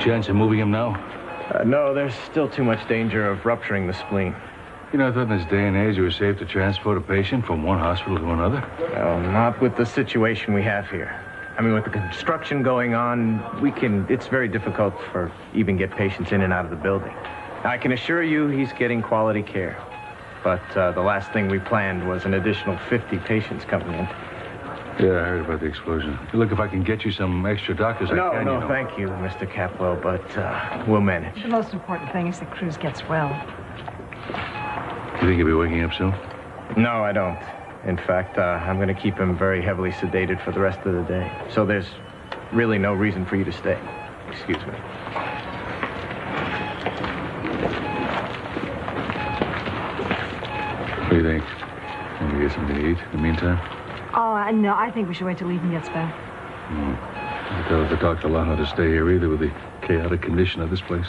chance of moving him now? No, there's still too much danger of rupturing the spleen. You know, I thought in this day and age it was safe to transport a patient from one hospital to another. Well, not with the situation we have here. I mean, with the construction going on, it's very difficult for even get patients in and out of the building. I can assure you he's getting quality care. But the last thing we planned was an additional 50 patients coming in. Yeah, I heard about the explosion. Look, if I can get you some extra doctors, I can. No, thank you, Mr. Caplow, but we'll manage. The most important thing is that Cruz gets well. You think he'll be waking up soon? No, I don't. In fact, I'm going to keep him very heavily sedated for the rest of the day. So there's really no reason for you to stay. Excuse me. What do you think? Want to get something to eat in the meantime? Oh, no, I think we should wait till Ethan gets back. I don't have to talk to Lana to stay here either with the chaotic condition of this place.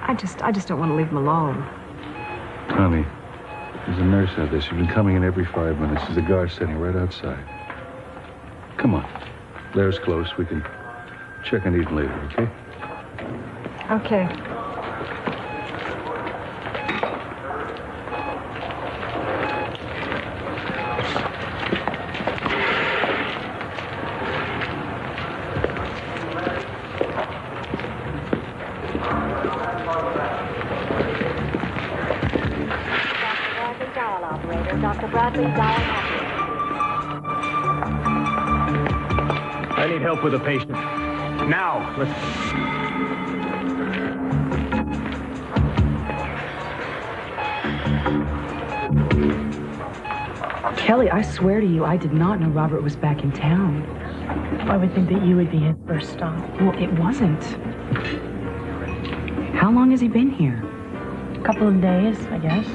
I just don't want to leave him alone. Honey, there's a nurse out there. She's been coming in every 5 minutes. There's a guard standing right outside. Come on. There's close. We can check on Ethan later, okay? Okay. I need help with a patient. Now, let's... Kelly, I swear to you, I did not know Robert was back in town. I would think that you would be his first stop. Well, it wasn't. How long has he been here? A couple of days, I guess.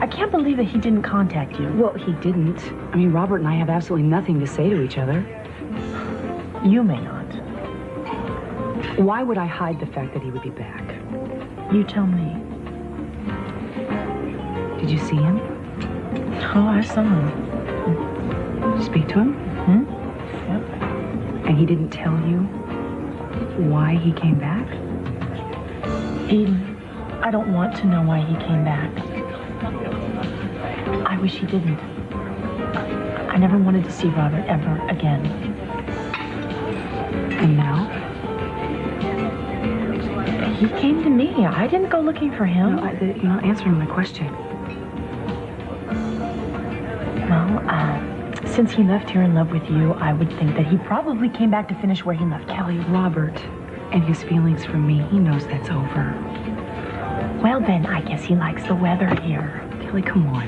I can't believe that he didn't contact you. Well, he didn't. I mean, Robert and I have absolutely nothing to say to each other. You may not. Why would I hide the fact that he would be back? You tell me. Did you see him? Oh, I saw him. Did you speak to him? Yep. And he didn't tell you why he came back? Eden, I don't want to know why he came back. I wish he didn't. I never wanted to see Robert ever again. And now? He came to me. I didn't go looking for him. No, you're not answering my question. Well, since he left here in love with you, I would think that he probably came back to finish where he left Kelly, Robert and his feelings for me, he knows that's over. Well, then, I guess he likes the weather here. Kelly, come on.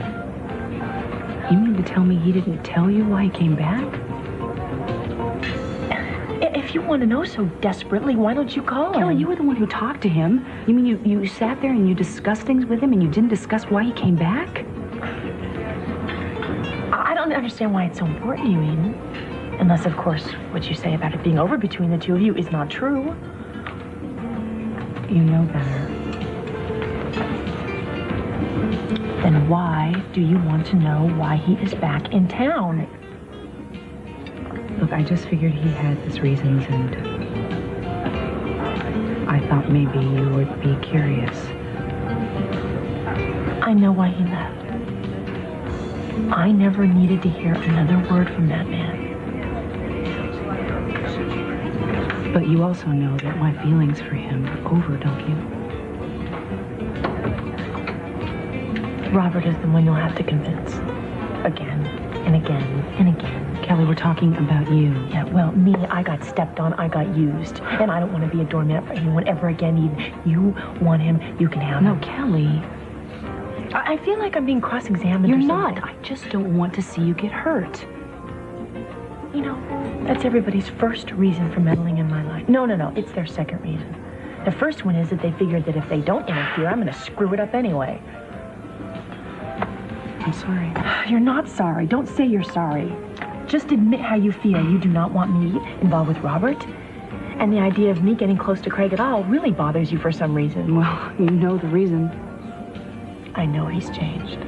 You mean to tell me he didn't tell you why he came back? If you want to know so desperately, why don't you call him? Kelly, you were the one who talked to him. You mean you sat there and you discussed things with him and you didn't discuss why he came back? I don't understand why it's so important to you, Eden. Unless, of course, what you say about it being over between the two of you is not true. You know better. Then why do you want to know why he is back in town? Look, I just figured he had his reasons, and I thought maybe you would be curious. I know why he left. I never needed to hear another word from that man. But you also know that my feelings for him are over, don't you? Robert is the one you'll have to convince. Again, and again, and again. Kelly, we're talking about you. Yeah, well, me, I got stepped on, I got used. And I don't want to be a doormat for anyone ever again, Eden. You want him, you can have him. No, Kelly. I feel like I'm being cross-examined. You're or not. something. I just don't want to see you get hurt. You know, that's everybody's first reason for meddling in my life. No, it's their second reason. The first one is that they figured that if they don't interfere, I'm going to screw it up anyway. I'm sorry. You're not sorry. Don't say you're sorry. Just admit how you feel. You do not want me involved with Robert. And the idea of me getting close to Craig at all really bothers you for some reason. Well, you know the reason. I know he's changed.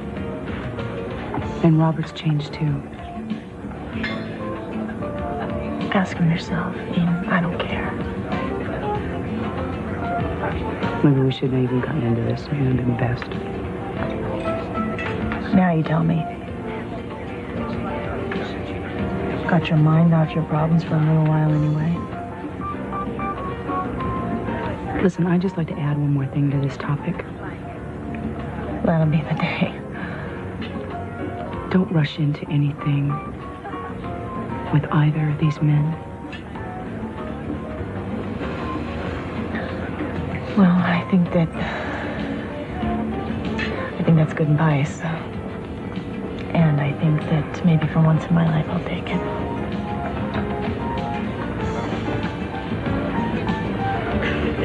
And Robert's changed too. Ask him yourself, Eden. I don't care. Maybe we shouldn't have even gotten into this. It would have been best. Now you tell me. Got your mind off your problems for a little while anyway. Listen, I'd just like to add one more thing to this topic. That'll be the day. Don't rush into anything with either of these men. Well, I think that's good advice. And I think that maybe for once in my life I'll take it.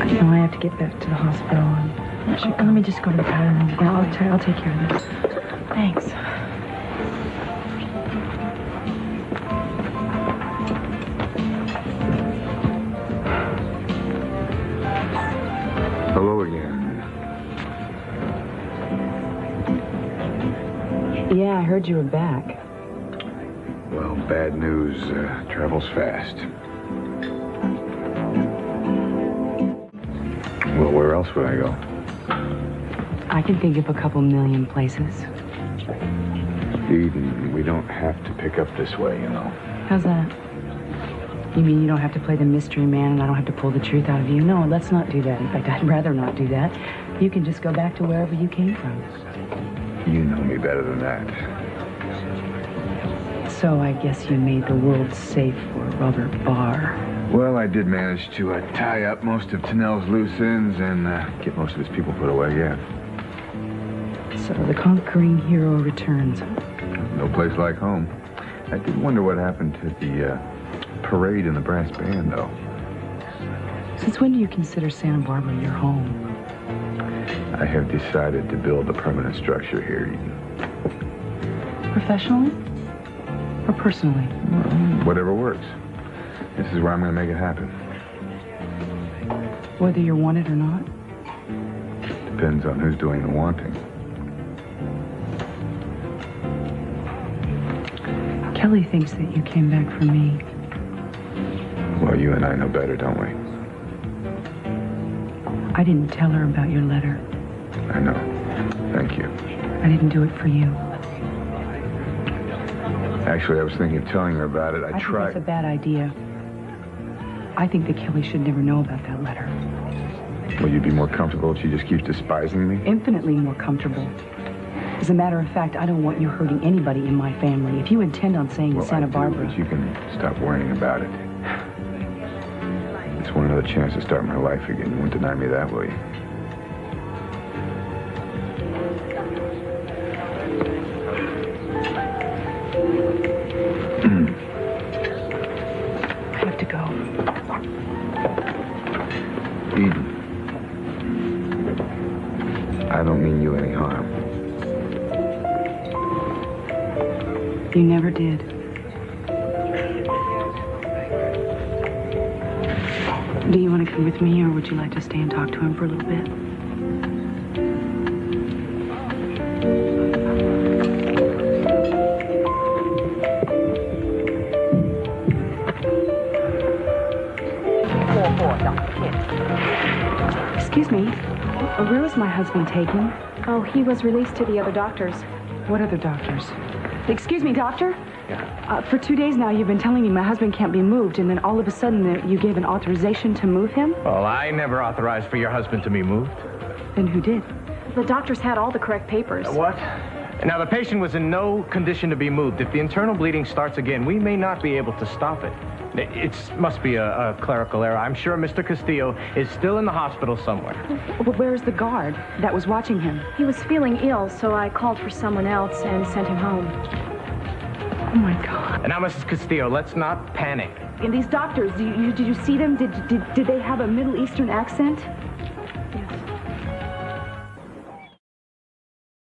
You know, I have to get back to the hospital. And Let me just go to the powder room. Yeah, I'll take care of this. Thanks. Hello again. Yeah, I heard you were back. Well, bad news travels fast. Well, where else would I go? I can think of a couple million places. Eden, we don't have to pick up this way, you know. How's that? You mean you don't have to play the mystery man and I don't have to pull the truth out of you? No, let's not do that. In fact, I'd rather not do that. You can just go back to wherever you came from. You know me better than that. So I guess you made the world safe for Robert Barr. Well, I did manage to tie up most of Tennell's loose ends and get most of his people put away, yeah. So the conquering hero returns. No place like home. I did wonder what happened to the parade in the brass band, though. Since when do you consider Santa Barbara your home? I have decided to build a permanent structure here, Eden. Professionally? Or personally? Whatever works. This is where I'm going to make it happen. Whether you're wanted or not? Depends on who's doing the wanting. Kelly thinks that you came back for me. Well, you and I know better, don't we? I didn't tell her about your letter. I know. Thank you. I didn't do it for you. Actually, I was thinking of telling her about it. I think that's a bad idea. I think that Kelly should never know about that letter. Will you be more comfortable if she just keeps despising me? Infinitely more comfortable. As a matter of fact, I don't want you hurting anybody in my family. If you intend on staying in Santa Barbara... But you can stop worrying about it. It's one another chance to start my life again. You won't deny me that, will you? I have to go. Eden. I don't mean you any harm. You never did. Do you want to come with me, or would you like to stay and talk to him for a little bit? Excuse me. Where was my husband taken? Oh, he was released to the other doctors. What other doctors? Excuse me, doctor? For 2 days now, you've been telling me my husband can't be moved, and then all of a sudden you gave an authorization to move him? Well, I never authorized for your husband to be moved. Then who did? The doctors had all the correct papers. What? Now, the patient was in no condition to be moved. If the internal bleeding starts again, we may not be able to stop it. It must be a clerical error. I'm sure Mr. Castillo is still in the hospital somewhere. Where's the guard that was watching him? He was feeling ill, so I called for someone else and sent him home. Oh, my God. And now, Mrs. Castillo, let's not panic. And these doctors, did you see them? Did they have a Middle Eastern accent?